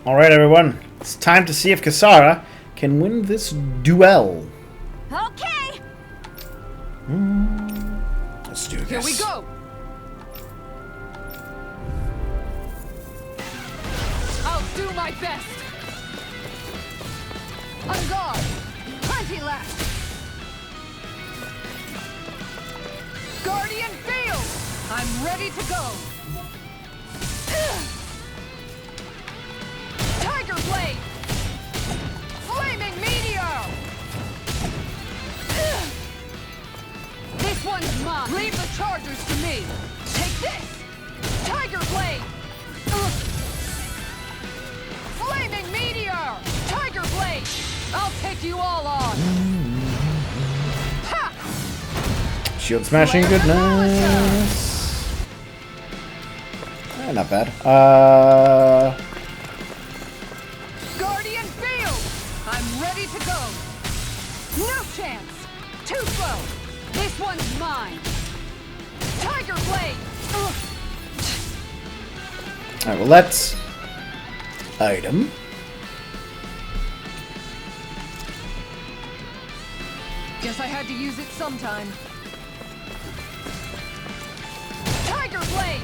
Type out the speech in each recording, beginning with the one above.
Alright, everyone. It's time to see if Kisara can win this duel. Okay. Let's do this. Here we go. I'll do my best. On guard. Plenty left. Guardian field. I'm ready to go. Tiger blade. Flaming meteor. This one's mine. Leave the chargers to me. Take this. Tiger blade. Flaming meteor. Tiger blade. I'll take you all on. Ha! Shield smashing, goodness. Not bad. Guardian field. I'm ready to go. No chance. Too slow. This one's mine. Tiger blade. Alright, well, let's item. Guess I had to use it sometime. Tiger blade.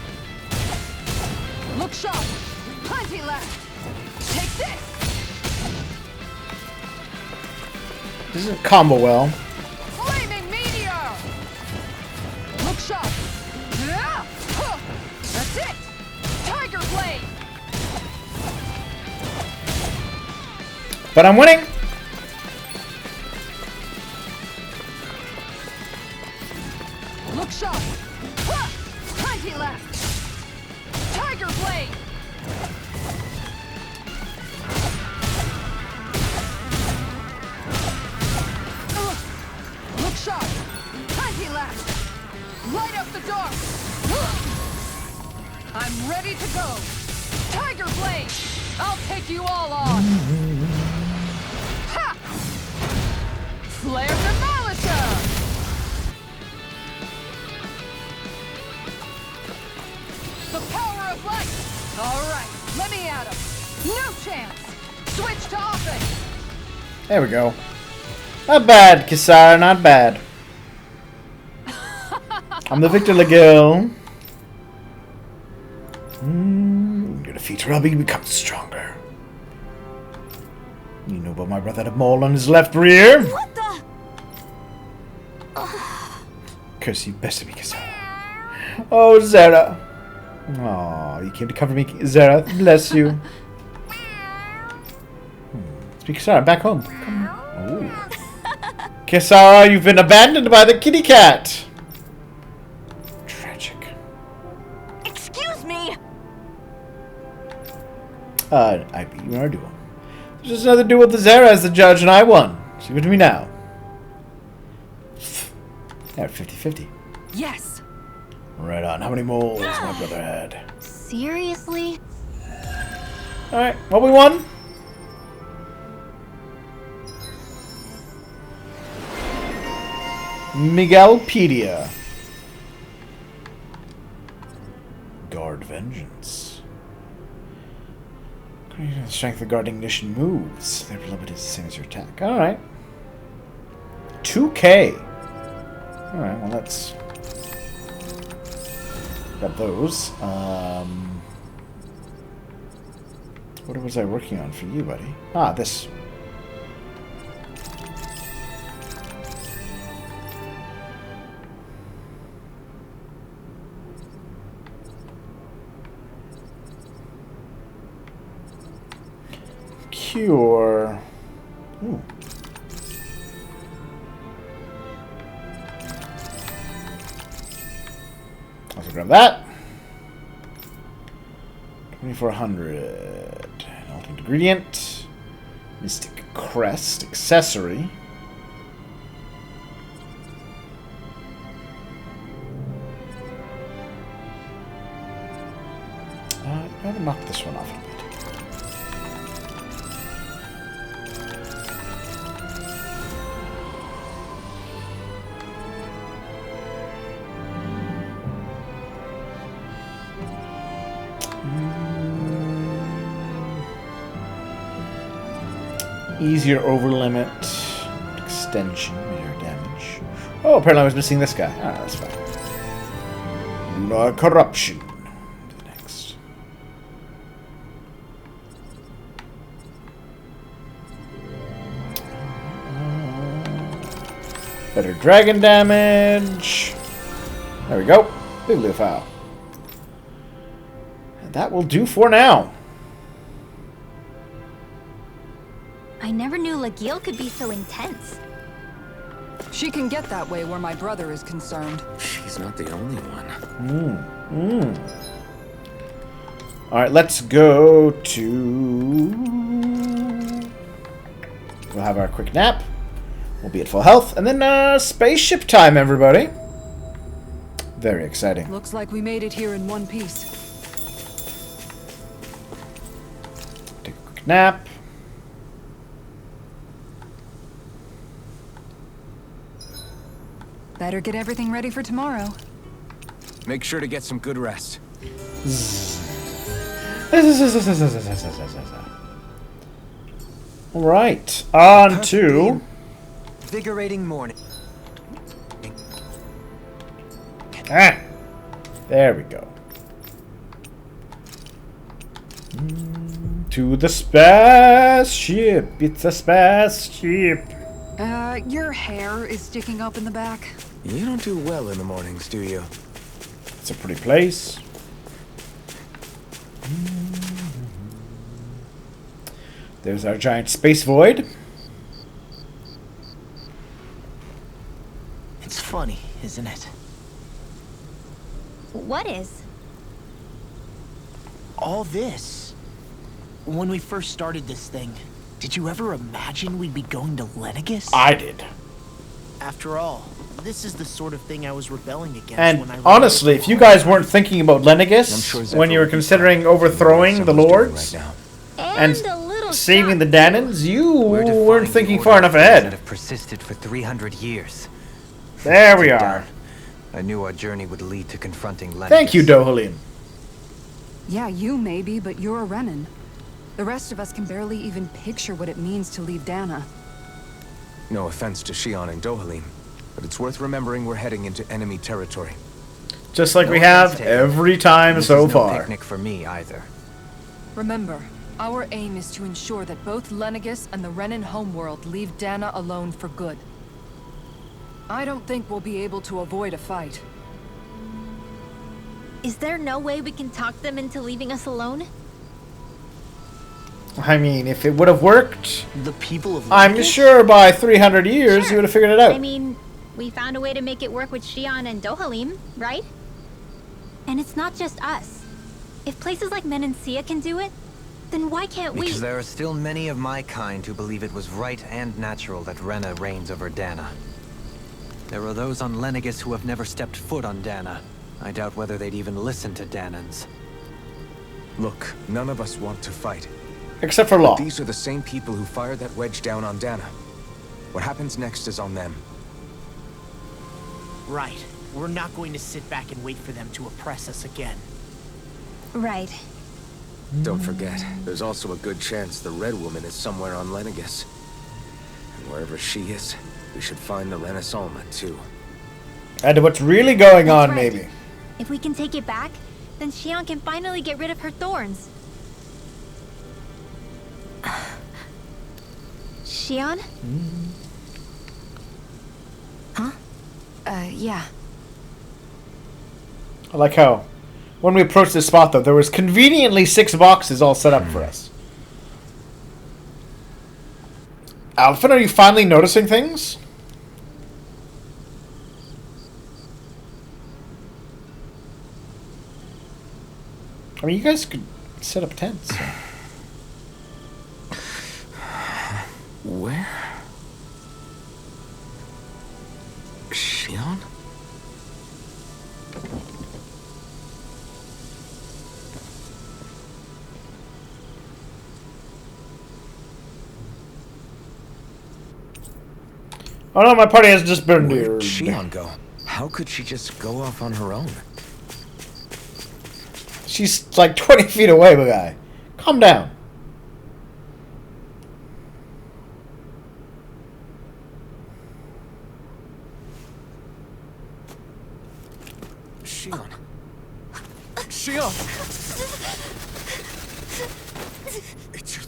Look sharp. Plenty left. Take this. This is a combo well. Flaming meteor. Look sharp. Yeah. Huh. That's it. Tiger blade. But I'm winning! Look sharp. Ha! Plenty left. Tiger blade. Look sharp. Plenty left. Light up the dark. I'm ready to go. Tiger blade. I'll take you all on. Ha! Flare demolisher. The power of light! Alright, let me at him! No chance! Switch to offense! There we go. Not bad, Kisara, not bad. I'm the Victor Legil. Your defeat Robbie becomes stronger. You know about my brother had a mole on his left rear? What the? Curse you, best of me, Kisara. Oh, Zera. Aw, you came to cover me, Zera. Bless you. Speak Kisara, back home. Come on. Ooh. Kisara, you've been abandoned by the kitty cat. Tragic. Excuse me! I beat you in our duel. There's just another duel with Zera as the judge, and I won. So give it to me now. Yeah, 50-50. Yes! Right on. How many moles my brother had? Seriously? Alright, well, we won. Miguelpedia. Guard Vengeance. Strength of guard ignition moves. They're limited the same as your attack. Alright. 2K. Alright, well, let's... Got those. What was I working on for you, buddy? Ah, this. Cure. Ooh. Also grab that. 2400. Alternate ingredient. Mystic Crest. Accessory. I'm gonna knock this one off a bit. Easier over limit. Extension. Mere damage. Oh, apparently I was missing this guy. Ah, that's fine. Lunar Corruption. Next. Better dragon damage. There we go. Bibliophile. And that will do for now. I never knew Lagiel could be so intense. She can get that way where my brother is concerned. She's not the only one. Alright, let's go to... We'll have our quick nap. We'll be at full health. And then spaceship time, everybody. Very exciting. Looks like we made it here in one piece. Take a quick nap. Better get everything ready for tomorrow. Make sure to get some good rest. Alright, on to... Invigorating morning. Ah! There we go. To the spaceship! It's a spaceship! Your hair is sticking up in the back. You don't do well in the mornings, do you? It's a pretty place. There's our giant space void. It's funny, isn't it? What is? All this. When we first started this thing, did you ever imagine we'd be going to Lenegis? I did. After all, this is the sort of thing I was rebelling against And when I honestly, if you guys weren't thinking about Lenegis sure when you were considering overthrowing the lords right now. and a little saving the shocked. Danans, you We're defying weren't the thinking order far of enough things ahead. That have persisted for 300 years. There we are. I knew our journey would lead to confronting Lenegis. Thank you, Dohalim. Yeah, you maybe, but you're a Renan. The rest of us can barely even picture what it means to leave Dana. No offense to Shionne and Dohalim, but it's worth remembering we're heading into enemy territory. Just like No we offense have taken. every time This so is no far. picnic for me either. Remember, our aim is to ensure that both Lenegis and the Renan homeworld leave Dana alone for good. I don't think we'll be able to avoid a fight. Is there no way we can talk them into leaving us alone? I mean, if it would have worked, The people of I'm Lenegis? sure by 300 years you would have figured it out. I mean, we found a way to make it work with Shionne and Dohalim, right? And it's not just us. If places like Menancia can do it, then why can't we? Because there are still many of my kind who believe it was right and natural that Rena reigns over Dana. There are those on Lenegis who have never stepped foot on Dana. I doubt whether they'd even listen to Danans. Look, none of us want to fight. Except for Law. These are the same people who fired that wedge down on Dana. What happens next is on them. Right. We're not going to sit back and wait for them to oppress us again. Right. Don't forget, there's also a good chance the Red Woman is somewhere on Lenegis. And wherever she is, we should find the Renaissance too. And what's really going That's on, right. maybe. If we can take it back, then Shionne can finally get rid of her thorns. Shionne? Huh? Yeah. I like how, when we approached this spot, though, there was conveniently 6 boxes all set up for us. Alphen, are you finally noticing things? I mean, you guys could set up tents. So. Where? Shionne? Oh no, my party has just been Where'd here. Shionne go? How could she just go off on her own? She's like 20 feet away, my guy. Calm down.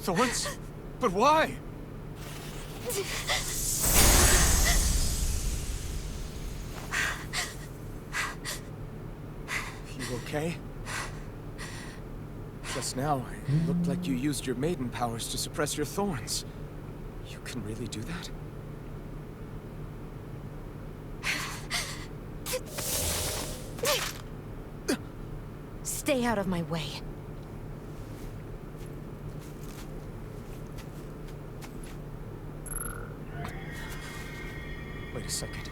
Thorns? But why? You okay? Just now, it looked like you used your maiden powers to suppress your thorns. You can really do that? Stay out of my way. Wait a second.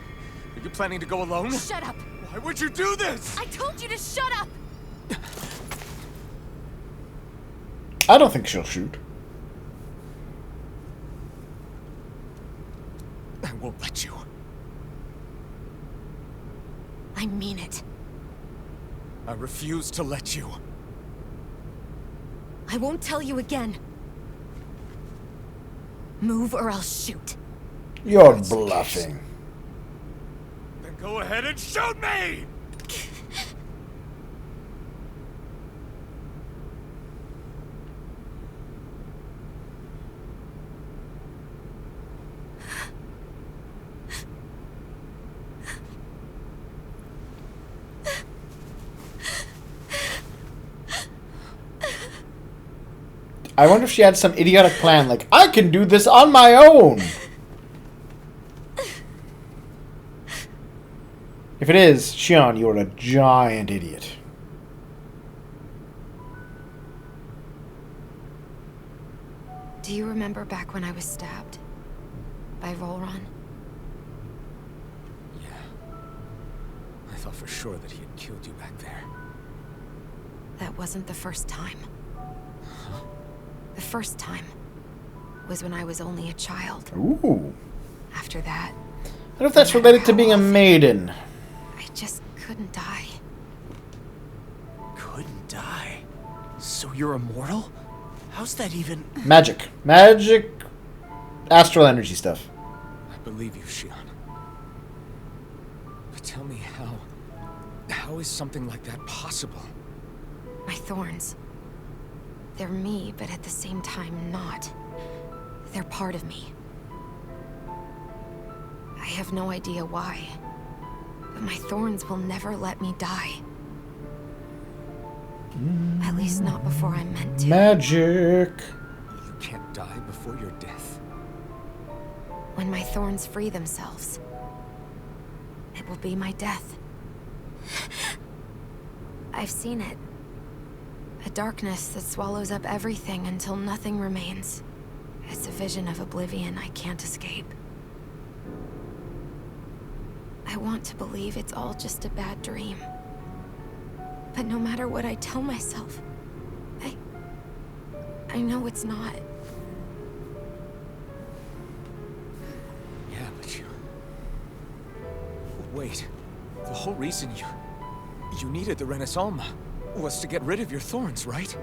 Are you planning to go alone? Shut up! Why would you do this? I told you to shut up! I don't think she'll shoot. I won't let you. I mean it. I refuse to let you. I won't tell you again. Move or I'll shoot. You're bluffing. Then go ahead and shoot me! I wonder if she had some idiotic plan, like, I can do this on my own! If it is, Shionne, you're a giant idiot. Do you remember back when I was stabbed? By Volron? Yeah. I thought for sure that he had killed you back there. That wasn't the first time. The first time was when I was only a child. Ooh. After that, I don't know if that's related to being a maiden. I just couldn't die. Couldn't die? So you're immortal? How's that even... Magic. Magic. Astral energy stuff. I believe you, Shionne. But tell me how... How is something like that possible? My thorns. They're me, but at the same time not. They're part of me. I have no idea why. But my thorns will never let me die. At least not before I'm meant to. Magic. You can't die before your death. When my thorns free themselves, it will be my death. I've seen it. A darkness that swallows up everything until nothing remains. It's a vision of oblivion I can't escape. I want to believe it's all just a bad dream. But no matter what I tell myself, I know it's not. Yeah, but you... Wait. The whole reason you needed the Renaissance was to get rid of your thorns, right?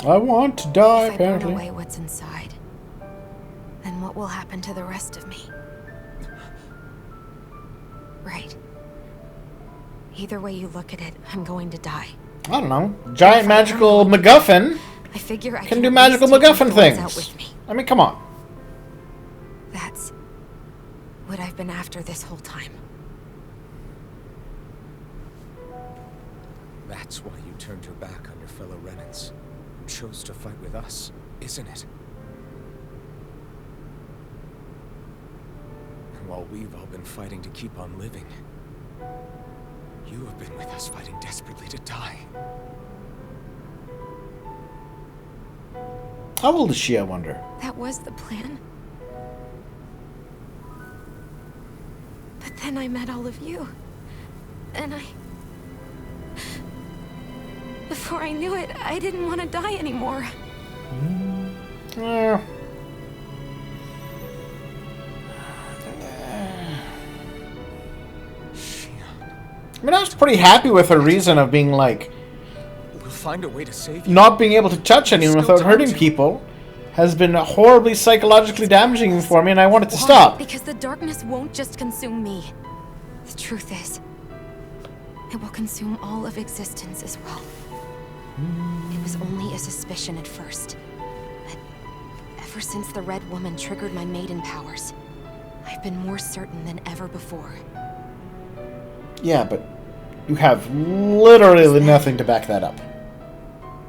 I want to die, If I burn apparently. away what's inside, then what will happen to the rest of me? Right. Either way you look at it, I'm going to die. I don't know. Giant magical MacGuffin I figure I can do at magical least take my MacGuffin thorns out things. with me. I mean, come on. That's what I've been after this whole time. That's why you turned your back on your fellow Renans and chose to fight with us, isn't it? And while we've all been fighting to keep on living, you have been with us fighting desperately to die. How old is she, I wonder? That was the plan. But then I met all of you. And before I knew it, I didn't want to die anymore. Eh. I mean, I was pretty happy with her reason of being like, We'll find a way to save you. not being able to touch anyone without hurting people has been horribly psychologically damaging for me, and I want it to stop. Because the darkness won't just consume me. The truth is, it will consume all of existence as well. It was only a suspicion at first. Ever since the Red Woman triggered my maiden powers, I've been more certain than ever before. Yeah, but you have literally nothing to back that up.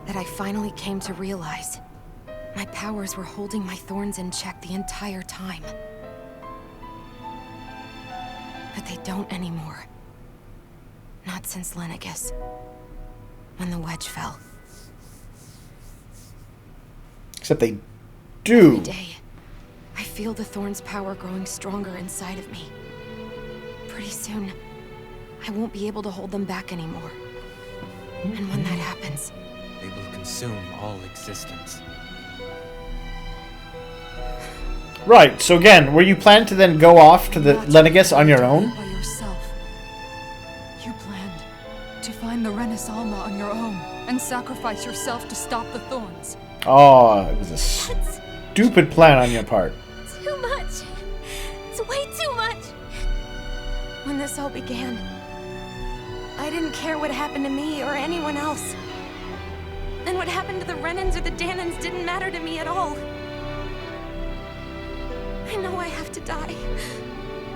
That I finally came to realize my powers were holding my thorns in check the entire time. But they don't anymore. Not since Lenegis. When the wedge fell. Except they do. Every day, I feel the thorn's power growing stronger inside of me. Pretty soon, I won't be able to hold them back anymore. And when that happens, They will consume all existence. Right, so again, were you planning to then go off to the Lenegis on your own? By yourself. You planned to find the Renaissance on your own and sacrifice yourself to stop the thorns. Oh, it was a stupid plan on your part. too much. It's way too much. When this all began, I didn't care what happened to me or anyone else. And what happened to the Renans or the Danans didn't matter to me at all. I know I have to die,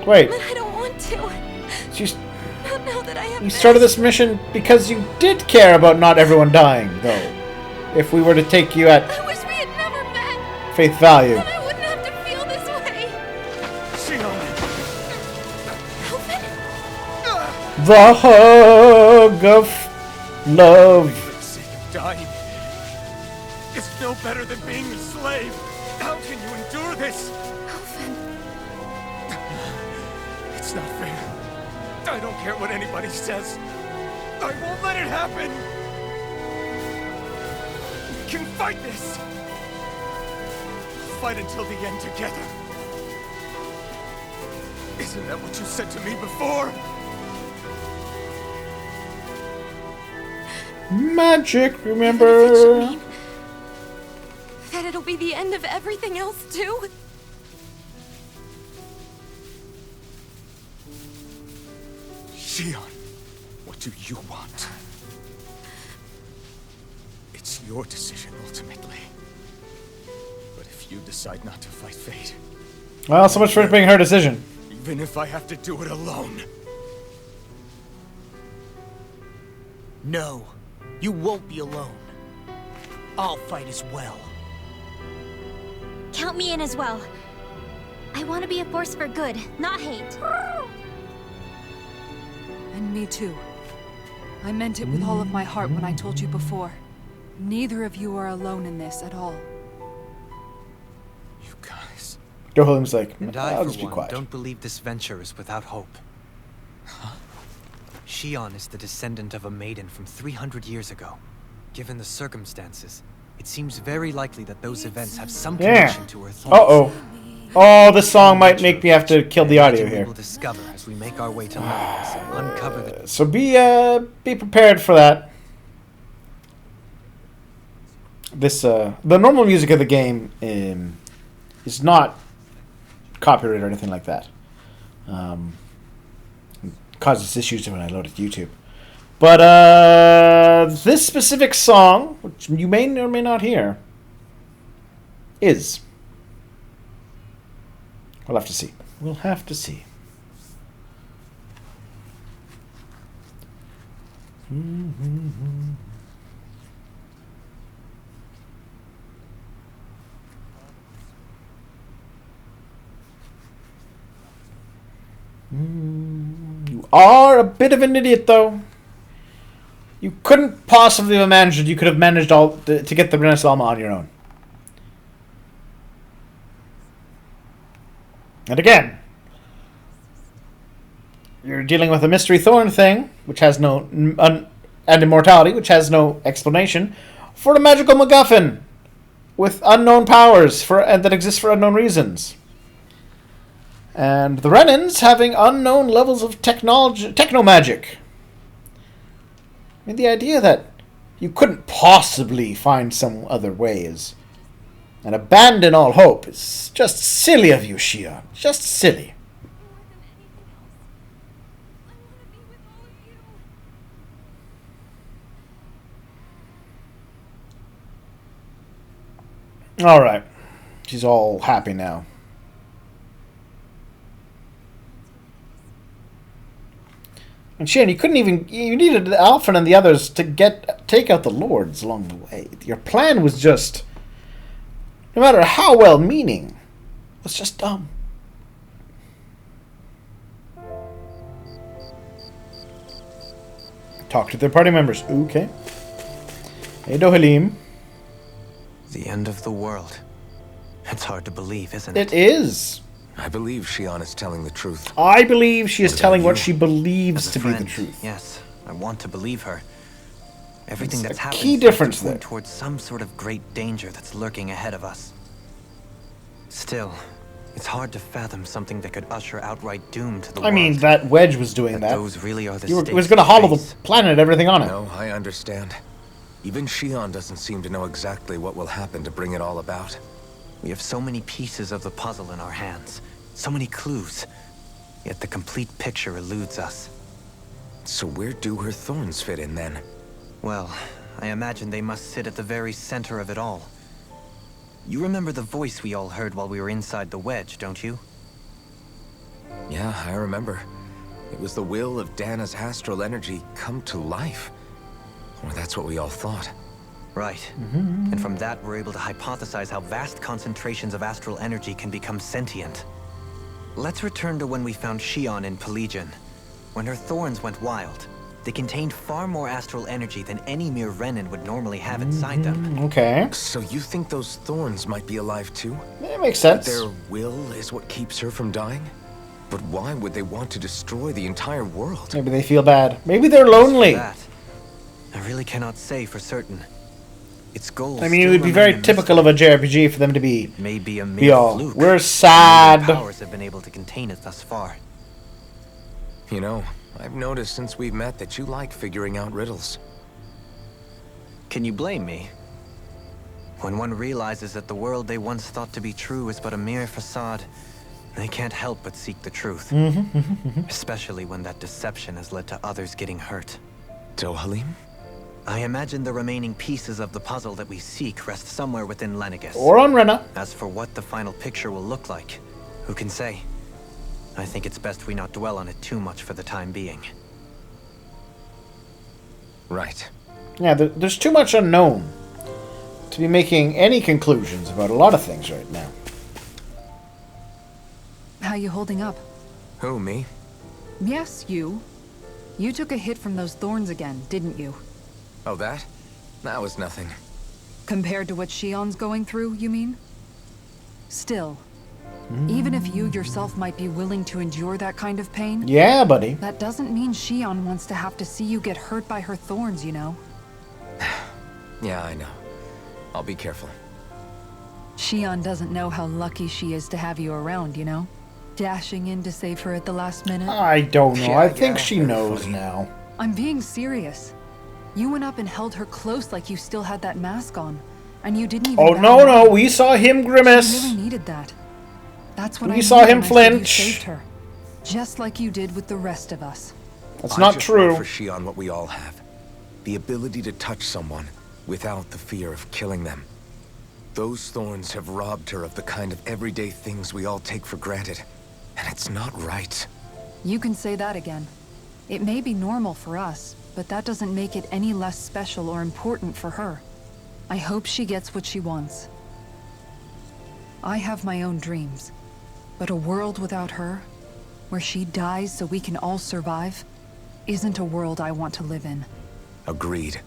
Wait, but I don't want to. Not now that I have you started this mission because you did care about not everyone dying, though. If we were to take you at I wish we had never met. face value. Then I wouldn't have to feel this way. Shionne! Alvin? The hug of love. For the sake of dying, it's no better than being a slave. How can you endure this? Alvin. It's not fair. I don't care what anybody says. I won't let it happen. We can fight this. Fight until the end together. Isn't that what you said to me before? Magic, Even if it remember? should mean that it'll be the end of everything else, too. Shionne, what do you want? It's your decision, ultimately. But if you decide not to fight fate, Well, so much for it being her decision. even if I have to do it alone, No, you won't be alone. I'll fight as well. Count me in as well. I want to be a force for good, not hate. And me too. I meant it with all of my heart when I told you before. Neither of you are alone in this at all. you guys... Dohalim's like, And I'll I, just for be one, quiet. don't believe this venture is without hope. Shionne is the descendant of a maiden from 300 years ago. Given the circumstances, it seems very likely that those events have some Yeah. connection to her thoughts. Uh-oh. Oh, this song might make me have to kill the audio We here. will discover as we make our way to Lenegis and uncover the... So be prepared for that. This the normal music of the game is not copyrighted or anything like that. Causes issues when I load it to YouTube. But this specific song, which you may or may not hear, is. We'll have to see. We'll have to see. You are a bit of an idiot, though. You couldn't possibly have managed it. You could have managed all to get the Renaissance on your own. And again, you're dealing with a mystery thorn thing, which has no and immortality, which has no explanation, for a magical MacGuffin with unknown powers and that exists for unknown reasons. And the Renans having unknown levels of techno-magic. I mean, the idea that you couldn't possibly find some other ways and abandon all hope is just silly of you, Shionne. Just silly. Alright. She's all happy now. And Shionne, you couldn't even... You needed Alfred and the others to take out the lords along the way. Your plan was just... No matter how well-meaning, was just dumb. Talk to their party members. Okay. Hey, Dohalim. The end of the world. It's hard to believe, isn't it? It is. I believe Shionne is telling the truth. I believe she is What telling about what you? she believes As a to be friend, the truth. yes, I want to believe her. Everything It's that's a happened key seems to difference point there. towards some sort of great danger that's lurking ahead of us. Still, it's hard to fathom something that could usher outright doom to the world. I mean, that wedge was doing that. Those really are the It was stakes going to we hollow the face. planet and everything on it. No, I understand. Even Shionne doesn't seem to know exactly what will happen to bring it all about. We have so many pieces of the puzzle in our hands, so many clues, yet the complete picture eludes us. So where do her thorns fit in then? Well, I imagine they must sit at the very center of it all. You remember the voice we all heard while we were inside the wedge, don't you? Yeah, I remember. It was the will of Dana's astral energy come to life. Or that's what we all thought. Right. And from that, we're able to hypothesize how vast concentrations of astral energy can become sentient. Let's return to when we found Shionne in Pelagian. When her thorns went wild, they contained far more astral energy than any mere Renin would normally have inside them. Okay. So you think those thorns might be alive too? That makes sense. Their will is what keeps her from dying? But why would they want to destroy the entire world? Maybe they feel bad. Maybe they're lonely. That, I really cannot say for certain. Its goals I mean, it still would be remain very a typical of a JRPG for them to be... mystery. Maybe a be mere all, fluke. we're Only sad. their powers have been able to contain it thus far. You know, I've noticed since we've met that you like figuring out riddles. Can you blame me? When one realizes that the world they once thought to be true is but a mere facade, they can't help but seek the truth. Especially when that deception has led to others getting hurt. Dohalim? I imagine the remaining pieces of the puzzle that we seek rest somewhere within Lenegis. Or on Rena. As for what the final picture will look like, who can say? I think it's best we not dwell on it too much for the time being. Right. Yeah, there's too much unknown to be making any conclusions about a lot of things right now. How you holding up? Who, me? Yes, you. You took a hit from those thorns again, didn't you? Oh, that? That was nothing. Compared to what Shionne's going through, you mean? Still, even if you yourself might be willing to endure that kind of pain, Yeah, buddy. that doesn't mean Shionne wants to have to see you get hurt by her thorns, you know? Yeah, I know. I'll be careful. Shionne doesn't know how lucky she is to have you around, you know? Dashing in to save her at the last minute. I don't know. Yeah, I think yeah, she very knows funny. now. I'm being serious. You went up and held her close like you still had that mask on. And you didn't even Oh, bat no, an no. eye. We saw him She grimace. really needed that. That's what We I saw mean him when I said flinch. You saved her. Just like you did with the rest of us. That's I not just true. want for Shionne what we all have. The ability to touch someone without the fear of killing them. Those thorns have robbed her of the kind of everyday things we all take for granted. And it's not right. You can say that again. It may be normal for us, but that doesn't make it any less special or important for her. I hope she gets what she wants. I have my own dreams, but a world without her, where she dies so we can all survive, isn't a world I want to live in. Agreed.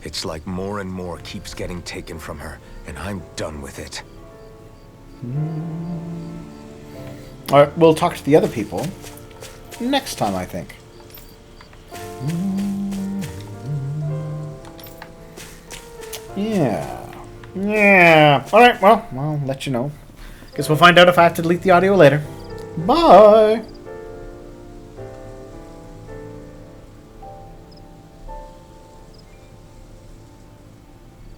It's like more and more keeps getting taken from her, and I'm done with it. Alright, we'll talk to the other people next time, I think. Yeah. Yeah. Alright, well, I'll let you know. Guess we'll find out if I have to delete the audio later. Bye!